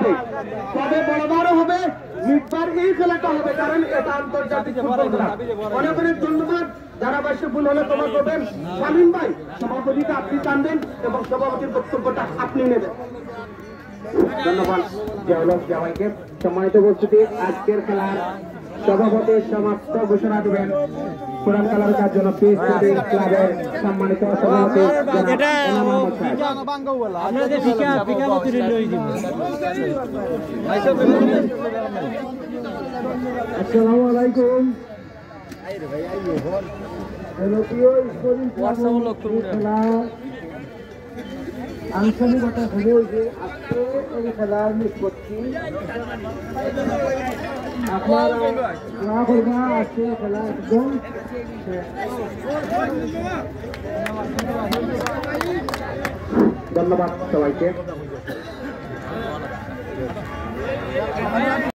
হবে, তবে বড়বারও হবে, মিটবার এই খেলাটা হবে, কারণ এটা আন্তর্জাতিক ফুটবল খেলা। অনেক অনেক ধন্যবাদ। ধারাভাষ্য ভুল হলে তোমার করবেন শামীম ভাই, সভাপতিটা আপনি টানবেন এবং সভাপতির বক্তব্যটা আপনি নেবেন। ধন্যবাদ জামাইকে। সম্মানিত উপস্থিতি, আজকের খেলার সভাপতি সমাপ্ত ঘোষণা দেবেন পুরান কালার জন্য ক্লাবের সম্মানিত সভাপতি। আসসালামু আলাইকুম। আঞ্চলিকতা হলেও যে আজকে এই খেলার নিষ্পত্তি আপনারা আজকে খেলা একদম ধন্যবাদ সবাইকে।